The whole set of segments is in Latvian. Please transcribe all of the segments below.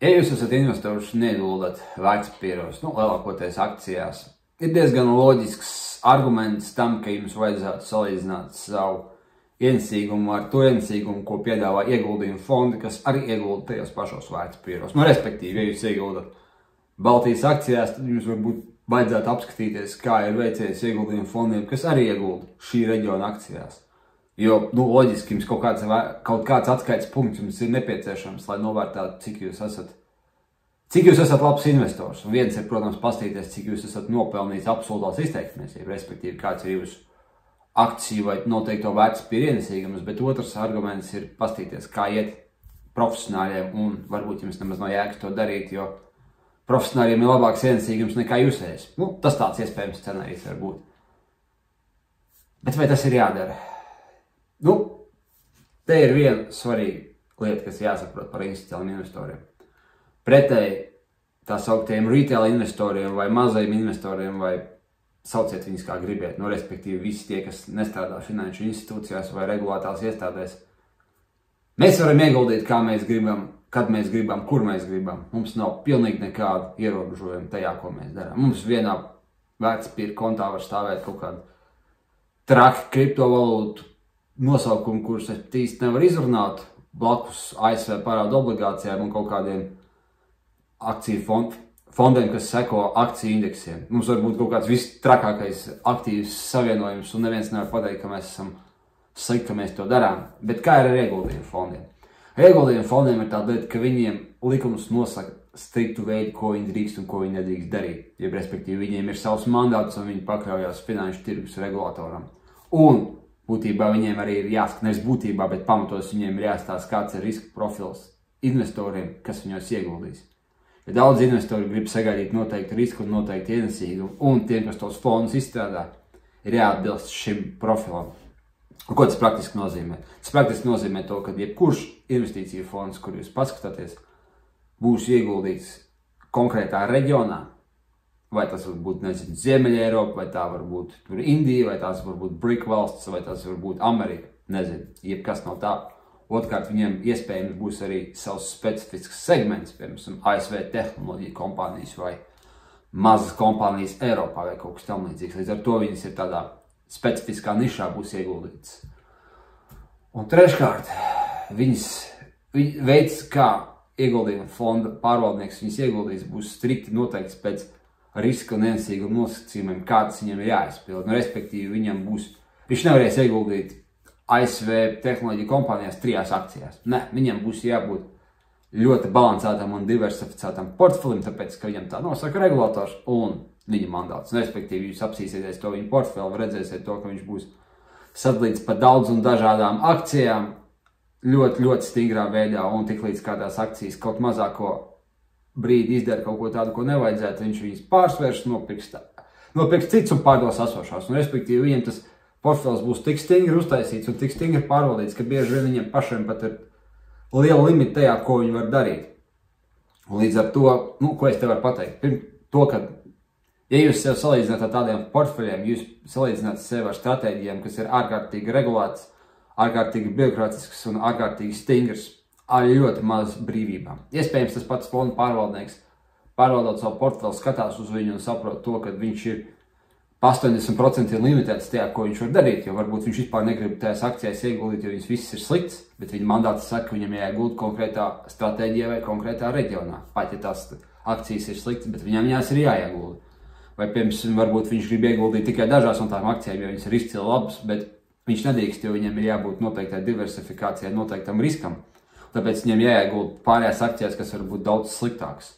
Ja jūs esat investors un ieguldat vērtspapīros, lielākoties akcijās, ir diezgan loģisks arguments tam, ka jums vajadzētu salīdzināt savu ienesīgumu ar to ienesīgumu, ko piedāvā ieguldījumu fondi, kas arī iegulda tajos pašos vērtspapīros. Respektīvi, ja jūs ieguldat Baltijas akcijās, tad jums varbūt vajadzētu apskatīties, kā ir veicies ieguldījumu fondiem, kas arī iegulda šī reģiona akcijās. Jo, loģiski, jums kaut kāds atskaites punkts jums ir nepieciešams, lai novērtātu, cik jūs esat labs investors. Un viens ir, protams, pastīties, cik jūs esat nopelnījis absolūtās izteiksmēs, respektīvi, kāds ir jūsu akciju vai noteikto vērtspapīru ienesīgums, bet otrs arguments ir pastīties, kā iet profesionāļiem, un varbūt jums nemaz nav jēgas to darīt, jo profesionāļiem ir labāks ienesīgums nekā jūsējs. Tas tāds iespējams scenārijs var būt. Bet vai tas ir jādara? Te ir viena svarīga lieta, kas jāsaprot par institucionāliem investoriem. Pretēji tā sauktiem retail investoriem vai mazajiem investoriem, vai sauciet viņus kā gribiet, respektīvi visi tie, kas nestrādā finanšu institūcijās vai regulētās iestādēs. Mēs varam ieguldīt, kā mēs gribam, kad mēs gribam, kur mēs gribam. Mums nav pilnīgi nekāda ierobežojuma tajā, ko mēs darām. Mums vienā vērtspapīra kontā var stāvēt kaut kāda traki kriptovalūtu nosaukumu, kurus es īsti nevaru izrunāt, blakus ASV parādu obligācijām un kaut kādiem akciju fondiem, kas seko akciju indeksiem. Mums var būt kaut kāds vistrakākais aktīvs savienojums, un neviens nevar pateikt, ka mēs esam slikti, ka mēs to darām. Bet kā ir ar ieguldījumu fondiem? Ieguldījumu fondiem ir tāda lieta, ka viņiem likums nosaka striktu veidu, ko viņi drīkst un ko viņi nedrīkst darīt. Respektīvi, viņiem ir savs mandāts un viņi pakļaujās finanšu tirgus regulātoram. Un būtībā viņiem arī ir jāsaka, nevis būtībā, bet pamatos viņiem ir jāstāsta, kāds ir riska profils investoriem, kas viņos ieguldīs. Ja daudz investori grib sagaidīt noteikti risku un noteikti ienesīgumu, un tiem, kas tos fondus izstrādā, ir jāatbilst šim profilam. Un ko tas praktiski nozīmē? Tas praktiski nozīmē to, ka jebkurš investīciju fonds, kur jūs paskatāties, būs ieguldīts konkrētā reģionā, vai tas var būt, Ziemeļa Eiropa, vai tā var būt Indija, vai tās var būt BRIC valsts, vai tas var būt Amerika, jebkas no tā. Otkārt, viņiem iespējams būs arī savs specifisks segments, piemēram, ASV tehnoloģiju kompānijas vai mazas kompānijas Eiropā vai kaut kas tam līdzīgs. Līdz ar to viņas ir tādā specifiskā nišā būs ieguldītas. Un treškārt, veids, kā ieguldījuma fonda pārvaldnieks viņas ieguldīs, būs strikti noteikts pēc riska un ienesīguma nosacījumiem, kādas viņam ir jāizpild. Respektīvi, viņš nevarēs ieguldīt ASV tehnoloģiju kompānijās 3 akcijās. Viņam būs jābūt ļoti balansētam un diversificētam portfelim, tāpēc, ka viņam tā nosaka regulators un viņa mandāts. Respektīvi, jūs apsīsieties to viņa portfeli, redzēsiet to, ka viņš būs sadalīts pa daudz un dažādām akcijām ļoti, ļoti stingrā veidā, un tik līdz kādās akcijas kaut mazāko brīdi izdara kaut ko tādu, ko nevajadzētu, viņš viņas pārsvērs, nopirks cits un pārdos esošās. Respektīvi, viņiem tas portfels būs tik stingri uztaisīts un tik stingri pārvaldīts, ka bieži vien viņiem pašiem pat ir liela limita tajā, ko viņi var darīt. Un līdz ar to, ko es te varu pateikt? To, ka, ja jūs sev salīdzināt ar tādiem portfeļiem, jūs salīdzināt sev ar stratēģijām, kas ir ārkārtīgi regulētas, ārkārtīgi birokrātisks un ārkārtīgi stingrs, ar ļoti maz brīvībām. Iespējams, tas pats fonda pārvaldnieks, pārvaldot savu portfeli, skatās uz viņu un saprot to, ka viņš ir 80% limitēts tajā, ko viņš var darīt, jo varbūt viņš vispār negrib tajās akcijās ieguldīt, jo viņas viss ir slikts, bet viņa mandāts saka, ka viņam jāiegulda konkrētā stratēģijā vai konkrētā reģionā. Pat ja tās akcijas ir sliktas, bet viņam jās ir jāiegulda. Vai, piemēram, varbūt viņš grib ieguldīt tikai dažās no tām akcijām, jo viņas ir izcili labas, bet viņš nedrīkst, jo viņam ir jābūt noteiktai diversifikācijai, noteiktam riskam. Tāpēc viņam jāiegulda pārējās akcijās, kas var būt daudz sliktākas.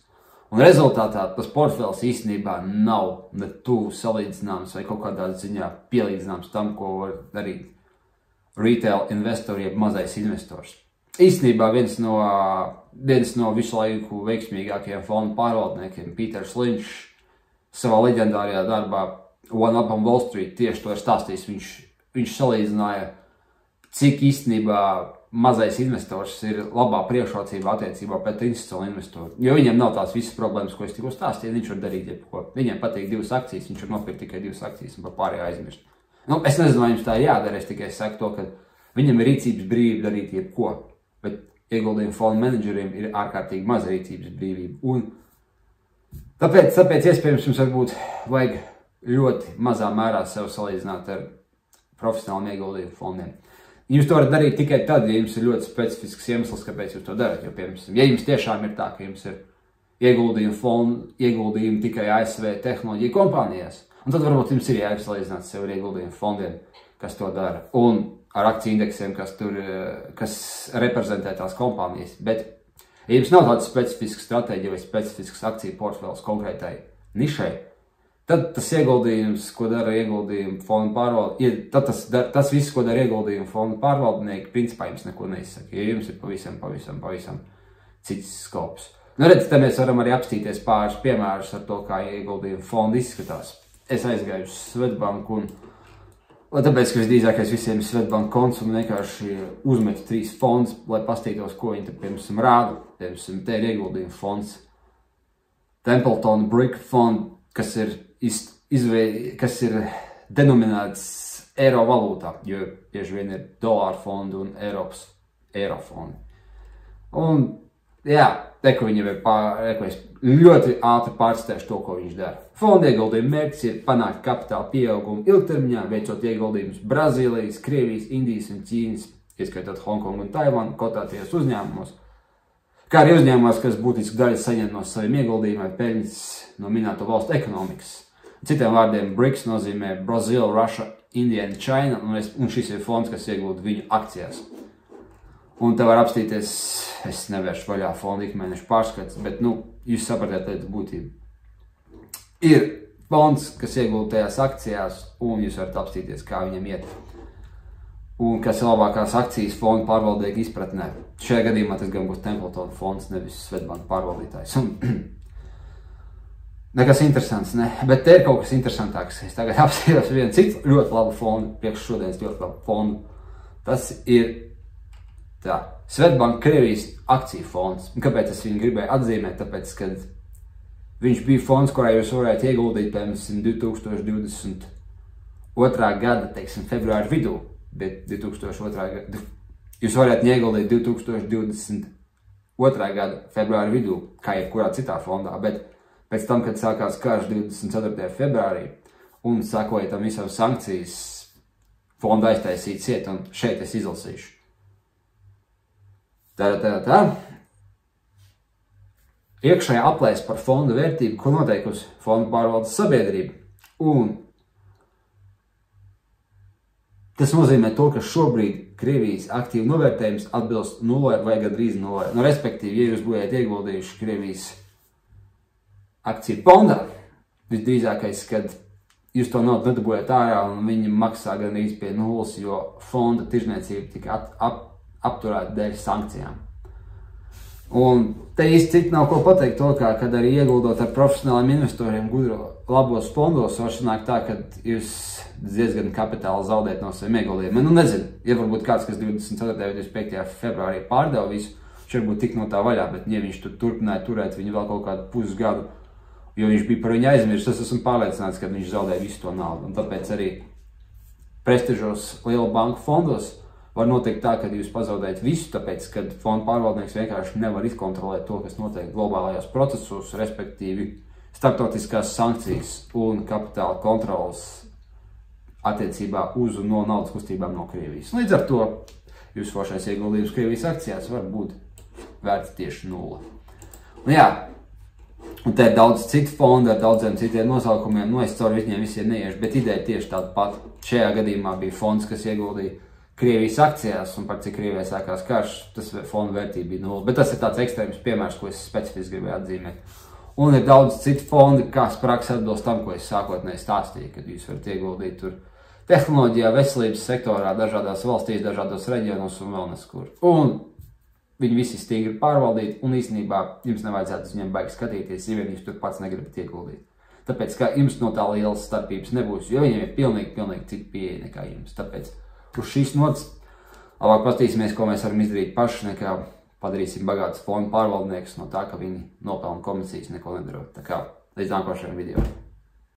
Un rezultātā tas portfels īstenībā nav ne tuvu salīdzināms vai kaut kādā ziņā pielīdzināms tam, ko var darīt retail investori, jeb mazais investors. Īstenībā viens no visu laiku veiksmīgākajiem fondu pārvaldniekiem, Pīters Linčs, savā leģendārajā darbā One Up on Wall Street tieši to ir stāstījis. Viņš salīdzināja, cik īstenībā mazais investors ir labā priekšrocībā attiecībā pret institucionālu investoru. Jo viņam nav tās visas problēmas, ko es tikko stāstīju, viņš var darīt jebko. Viņam patīk 2 akcijas, viņš var nopirkt tikai 2 akcijas un par pārējo aizmirst. Es nezinu, vai jums tā jādara, es tikai saku to, ka viņam ir rīcības brīvība darīt jebko. Bet, ieguldījumu fondu menedžeriem ir ārkārtīgi maza rīcības brīvība. Un tāpēc iespējams jums varbūt vajag ļoti mazā mērā sev salīdzināt ar profesionāliem ieguldījumu fondiem. Jūs to varat darīt tikai tad, ja jums ir ļoti specifisks iemesls, kāpēc jūs to darat. Jo, piemēram, ja jums tiešām ir tā, ka jums ir ieguldījumi tikai ASV tehnoloģiju kompānijās, un tad varbūt jums ir jāsalīdzināt sev ar ieguldījumu fondiem, kas to dara, un ar akciju indeksiem, kas reprezentē tās kompānijas. Bet, ja jums nav tāda specifiska stratēģija vai specifisks akciju portfels konkrētai nišai, tad tas ieguldījums, ko dara ieguldījumu fondu pārvaldnieki, tas viss, ko dara ieguldījumu fondu pārvaldnieki, principā jums neko neizsaka, jo jums ir pavisam cits skops. Nu, redz, te mēs varam arī apstīties pāris piemērus ar to, kā ieguldījumu fondi izskatās. Es aizgāju uz Svetbanku un tāpēc, ka visdrīzākais visiem ir Svetbank konts un vienkārši uzmetu 3 fondus, lai pastītos, ko viņi te, piemēram, rāda. Piemēram, te ir ieguldījumu fonds Templeton Brick Fund, kas ir denominēts eiro valūtā, jo bieži vien ir dolāru fondi un Eiropas eiro fondi. Un, jā, ko viņam es ļoti ātri pārstāšu to, ko viņš dara. Fonda ieguldījuma mērķis ir panākt kapitāla pieaugumu ilgtermiņā, veicot ieguldījumus Brazīlijas, Krievijas, Indijas un Ķīnas, ieskaitot Hongkongu un Taivanu, kotētajos uzņēmumos, kā arī uzņēmumos, kas būtiski daļu saņem no saviem ieguldījumiem peļņas no minēto valstu ekonomikas. Citiem vārdiem, BRICS nozīmē Brazil, Russia, India un China, un šis ir fonds, kas iegulda viņu akcijās. Un te var apstīties, es nevēršu vaļā fondu ikmēnešu pārskats, bet, jūs sapratiet lietu būtību. Ir fonds, kas iegulda tajās akcijās, un jūs varat apstīties, kā viņam iet. Un kas ir labākās akcijas fondu pārvaldnieka izpratnē. Šajā gadījumā tas gan būs Templeton fonds, nevis Svetbank pārvaldītājs. Nekas interesants, ne? Bet te ir kaut kas interesantāks. Es tagad apstītos vienu citu ļoti labu fondu, priekš šodienas ļoti labu fondu. Tas ir Svetbank Krievijas akciju fonds. Un kāpēc es viņu gribēju atzīmēt? Tāpēc, kad viņš bija fonds, kurā jūs varētu ieguldīt, piemēram, 2022. gada, februāra vidū. Bet 2002. gada, jūs varētu ieguldīt 2022. gada februāra vidū, kā jebkurā citā fondā, bet pēc tam, kad sākās karš 24. februārī un sakoja tam visam sankcijas, fonda aiztaisīt ciet, un šeit es izlasīšu. Tā. Iekšējā aplēse par fonda vērtību, ko noteikusi fonda pārvaldes sabiedrība. Un tas nozīmē to, ka šobrīd Krievijas aktīvu novērtējums atbilst 0 vai gandrīz 0. Respektīvi, ja jūs būjāt ieguldījuši Krievijas akciju fondā, visdrīzākais, kad jūs to naudu nedabūjāt ārā un viņi maksā gandrīz pie 0, jo fonda tirzniecība tika apturēta dēļ sankcijām. Un te īsti citi nav ko pateikt to, kad arī ieguldot ar profesionāliem investoriem labos fondos, var sanākt tā, ka jūs diezgan kapitāli zaudēt no saviem ieguldījumiem. Nezinu, ja varbūt kāds, kas 24. vai 25. februārī pārdeva visu, viņš varbūt tik no tā vaļā, bet ja viņš turpināja turēt viņu vēl kaut kādu pusgadu, jo viņš bija par viņu aizmirst, es esmu pārliecināts, ka viņš zaudēja visu to naudu. Un tāpēc arī prestižos lielu banku fondos var notikt tā, ka jūs pazaudējat visu, tāpēc, kad fonda pārvaldnieks vienkārši nevar izkontrolēt to, kas notiek globālajos procesos, respektīvi starptautiskās sankcijas un kapitāla kontrolas attiecībā uz un no naudas kustībām no Krievijas. Līdz ar to jūs foršais ieguldījums Krievijas akcijās var būt vērts tieši 0. Un te ir daudz citu fondu ar daudziem citiem nosaukumiem, es caur viņiem visiem neiešu, bet ideja tieši tāda pat. Šajā gadījumā bija fonds, kas ieguldīja Krievijas akcijās, un par cik Krievijai sākās karš, tas fonda vērtība bija 0. Bet tas ir tāds ekstrēms piemērs, ko es specifiski gribēju atzīmēt. Un ir daudz citu fondi, kas praksē atbilst tam, ko es sākotnēji stāstīju, kad jūs varat ieguldīt tur tehnoloģijā, veselības sektorā, dažādās valstīs, dažādos reģionos un vēl neskur. Un viņi visi stingri pārvaldīti, un īstenībā jums nevajadzētu uz viņiem baigi skatīties, ja vien jūs tur pats negribat ieguldīt. Tāpēc, ka jums no tā lielas starpības nebūs, jo viņiem ir pilnīgi cita pieeja nekā jums. Tāpēc uz šīs nots labāk paskatīsimies, ko mēs varam izdarīt paši, nekā padarīsim bagātus fondu pārvaldniekus no tā, ka viņi nopelna komisijas neko nedarot. Tā kā līdz nākošajam video.